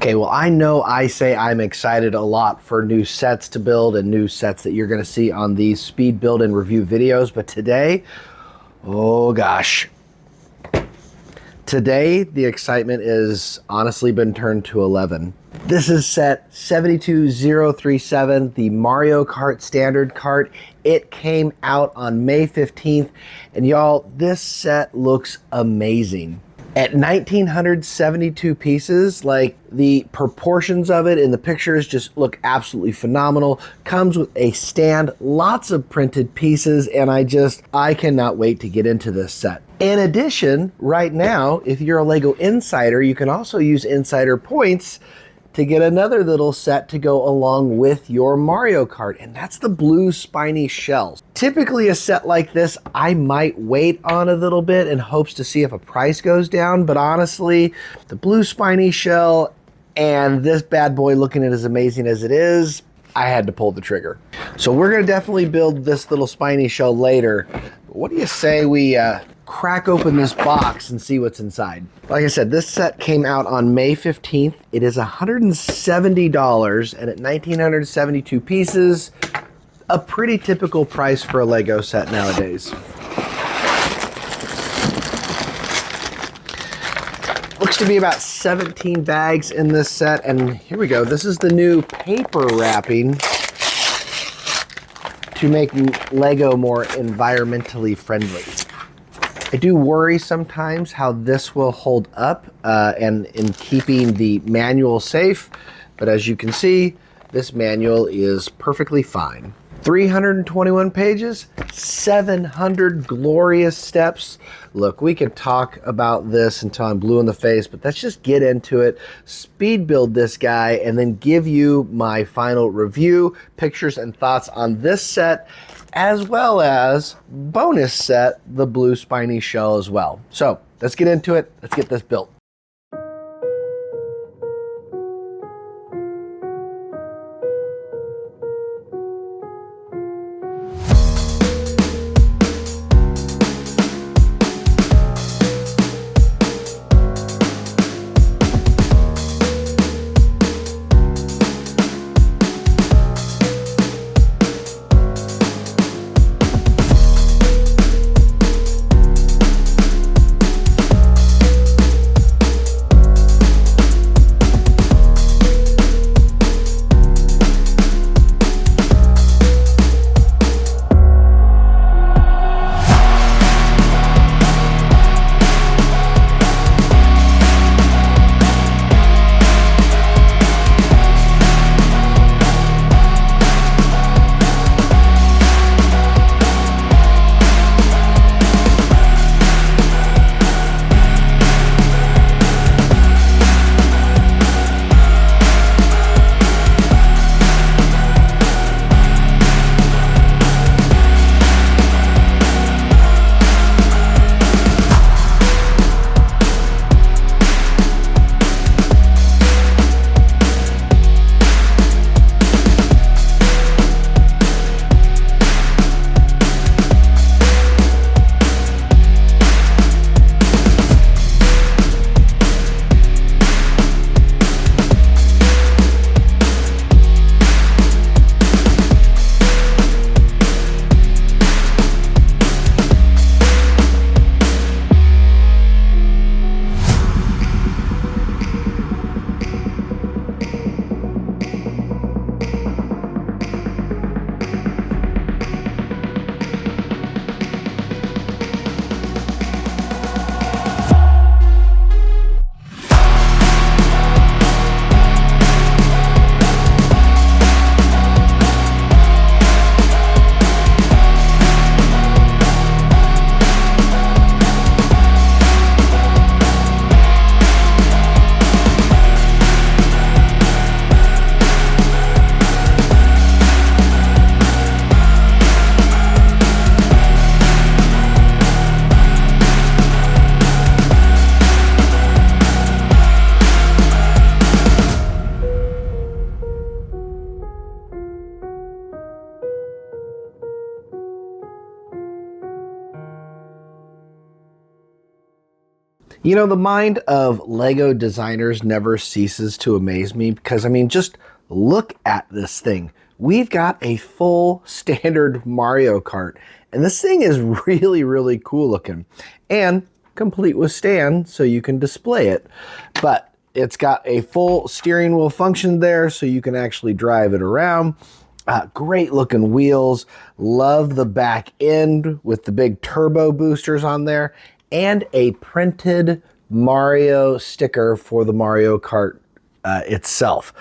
Okay, well, I know I say I'm excited a lot for new sets to build and new sets that you're gonna see on these speed build and review videos, but today, oh gosh. Today, the excitement is honestly been turned to 11. This is set 72037, the Mario Kart standard cart. It came out on May 15th, and y'all, this set looks amazing. At 1,972 pieces, like the proportions of it in the pictures just look absolutely phenomenal. Comes with a stand, lots of printed pieces, and I cannot wait to get into this set. In addition, right now, if you're a LEGO Insider, you can also use Insider points to get another little set to go along with your Mario Kart, and that's the Blue Spiny Shell. Typically a set like this, I might wait on a little bit in hopes to see if a price goes down, but honestly, the Blue Spiny Shell and this bad boy looking at as amazing as it is, I had to pull the trigger. So we're gonna definitely build this little spiny shell later. What do you say we crack open this box and see what's inside? Like I said, this set came out on May 15th. It is $170, and at 1,972 pieces, a pretty typical price for a LEGO set nowadays. Looks to be about 17 bags in this set, and here we go. This is the new paper wrapping to make LEGO more environmentally friendly. I do worry sometimes how this will hold up and in keeping the manual safe, but as you can see, this manual is perfectly fine. 321 pages, 700 glorious steps. Look, we could talk about this until I'm blue in the face, but let's just get into it, speed build this guy, and then give you my final review, pictures, and thoughts on this set, as well as bonus set, the Blue Spiny Shell as well. So let's get into it. Let's get this built. You know, the mind of LEGO designers never ceases to amaze me because, I mean, just look at this thing. We've got a full standard Mario Kart, and this thing is really, really cool looking and complete with stand so you can display it. But it's got a full steering wheel function there so you can actually drive it around. Great looking wheels. Love the back end with the big turbo boosters on there, and a printed Mario sticker for the Mario Kart itself.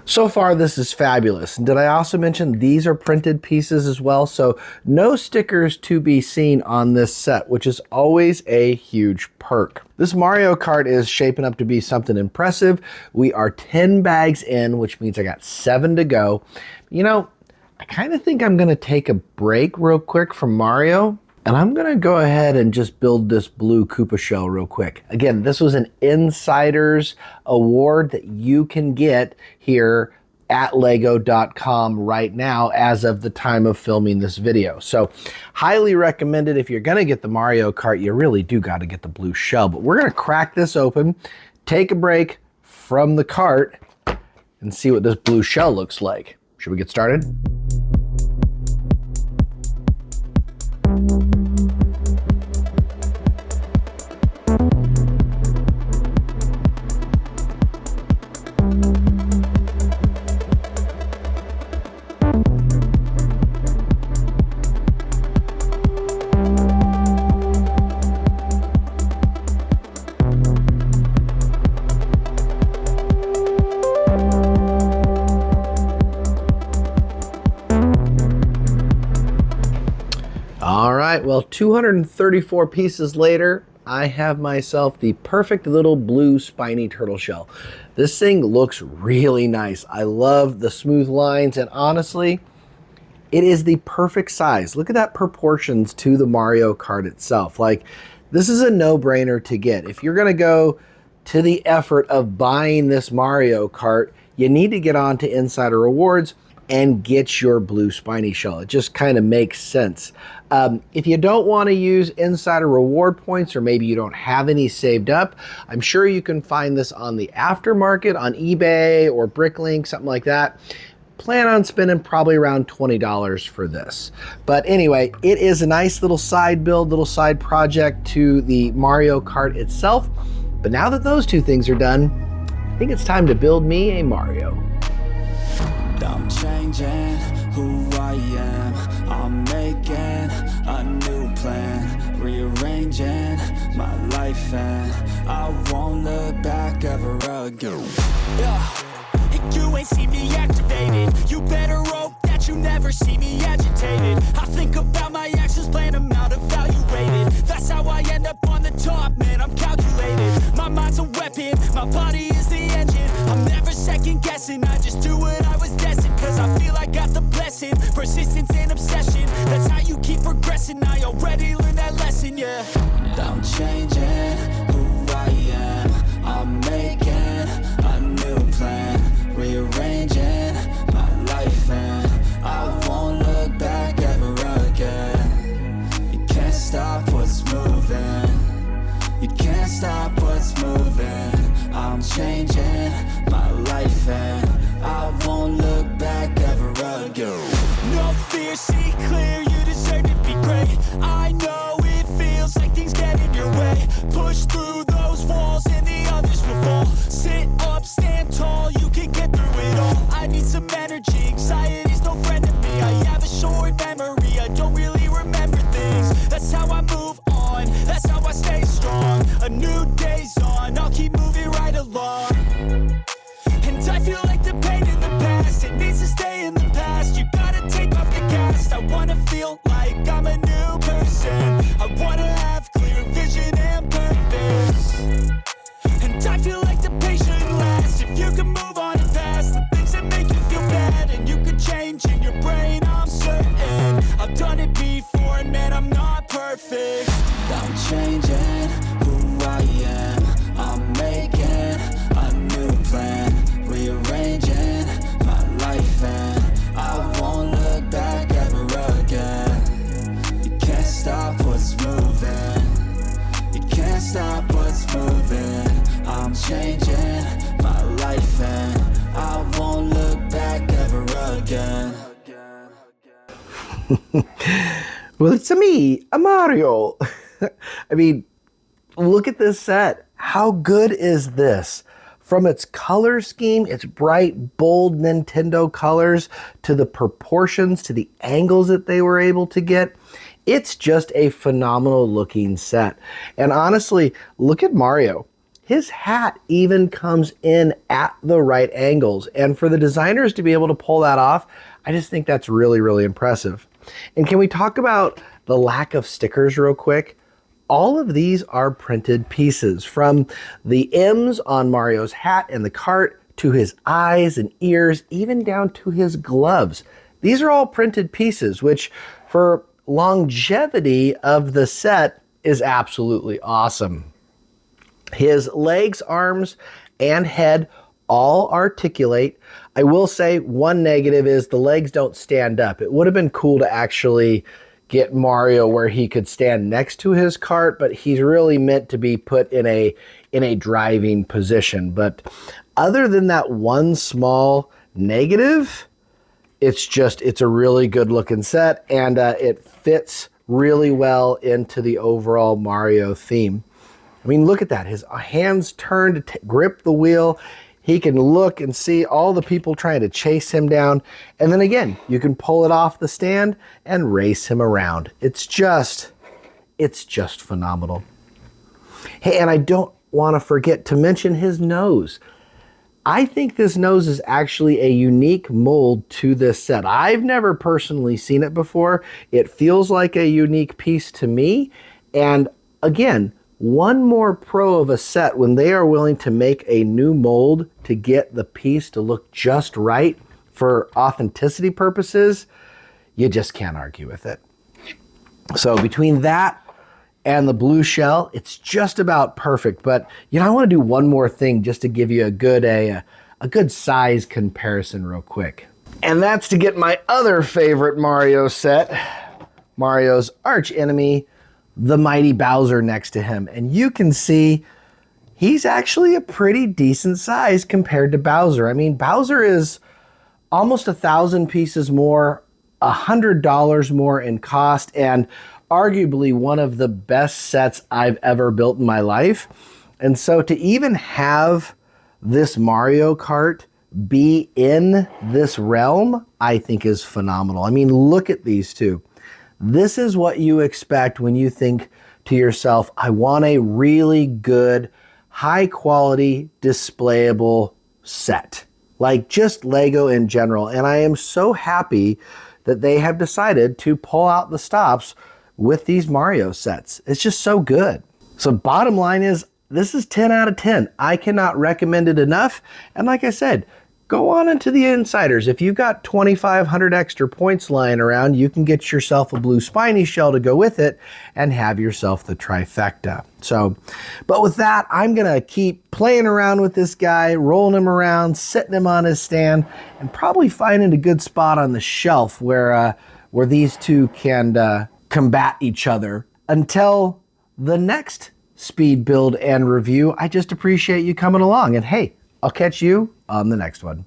So far, this is fabulous. And did I also mention these are printed pieces as well? So no stickers to be seen on this set, which is always a huge perk. This Mario Kart is shaping up to be something impressive. We are 10 bags in, which means I got 7 to go. You know, I kind of think I'm gonna take a break real quick from Mario, and I'm gonna go ahead and just build this blue Koopa shell real quick. Again, this was an Insider's award that you can get here at lego.com right now as of the time of filming this video. So highly recommended. If you're gonna get the Mario Kart, you really do gotta get the blue shell. But we're gonna crack this open, take a break from the cart, and see what this blue shell looks like. Should we get started? All right, well, 234 pieces later, I have myself the perfect little blue spiny turtle shell. This thing looks really nice. I love the smooth lines, and honestly, it is the perfect size. Look at that proportions to the Mario Kart itself. Like, this is a no-brainer to get. If you're gonna go to the effort of buying this Mario Kart, you need to get on to Insider Rewards and get your blue spiny shell. It just kind of makes sense. If you don't want to use Insider Reward points, or maybe you don't have any saved up, I'm sure you can find this on the aftermarket on eBay or Bricklink, something like that. Plan on spending probably around $20 for this. But anyway, it is a nice little side build, little side project to the Mario Kart itself. But now that those two things are done, I think it's time to build me a Mario. I'm changing who I am. I'm making a new plan, rearranging my life, and I won't look back ever again. You ain't see me activated. You better hope that you never see me agitated. I think about my actions, plan them out, evaluated. That's how I end up on the top, man, I'm calculated. My mind's a weapon, my body is the engine. I'm never second guessing, I just do what I was destined. Cause I feel I got the blessing, persistence and obsession. That's how you keep progressing, I already learned that lesson, yeah. I'm changing who I am. I'm making a new plan, rearranging my life, and I won't look back ever again. You can't stop what's moving. You can't stop what's moving. I'm changing my life, and I won't look back ever again. No fear, see clear, you deserve to be great. I know it feels like things get in your way. Push through those walls and the others will fall. again. Well, it's me, a Mario. I mean, look at this set. How good is this? From its color scheme, its bright, bold Nintendo colors, to the proportions, to the angles that they were able to get, it's just a phenomenal looking set. And honestly, look at Mario. His hat even comes in at the right angles. And for the designers to be able to pull that off, I just think that's really, really impressive. And can we talk about the lack of stickers real quick? All of these are printed pieces, from the M's on Mario's hat and the cart, to his eyes and ears, even down to his gloves. These are all printed pieces, which for longevity of the set is absolutely awesome. His legs, arms, and head all articulate. I will say one negative is the legs don't stand up. It would have been cool to actually get Mario where he could stand next to his cart, but he's really meant to be put in a driving position. But other than that one small negative, it's a really good looking set, and it fits really well into the overall Mario theme. I mean, look at that. His hands turned to grip the wheel. He can look and see all the people trying to chase him down. And then again, you can pull it off the stand and race him around. It's just phenomenal. Hey, and I don't want to forget to mention his nose. I think this nose is actually a unique mold to this set. I've never personally seen it before. It feels like a unique piece to me. And again, one more pro of a set, when they are willing to make a new mold to get the piece to look just right for authenticity purposes, you just can't argue with it. So between that and the blue shell, it's just about perfect. But you know, I want to do one more thing just to give you a good size comparison real quick. And that's to get my other favorite Mario set, Mario's arch enemy, the mighty Bowser, next to him. And you can see he's actually a pretty decent size compared to Bowser. I mean, Bowser is almost 1,000 pieces more, $100 more in cost, and arguably one of the best sets I've ever built in my life. And so to even have this Mario Kart be in this realm, I think is phenomenal. I mean, look at these two. This is what you expect when you think to yourself, I want a really good, high quality, displayable set. Like just Lego in general. And I am so happy that they have decided to pull out the stops with these Mario sets. It's just so good. So bottom line is, this is 10 out of 10. I cannot recommend it enough. And like I said, go on into the insiders. If you've got 2,500 extra points lying around, you can get yourself a Blue Spiny Shell to go with it and have yourself the trifecta. So, but with that, I'm gonna keep playing around with this guy, rolling him around, setting him on his stand, and probably finding a good spot on the shelf where these two can combat each other. Until the next speed build and review, I just appreciate you coming along. And hey, I'll catch you on the next one.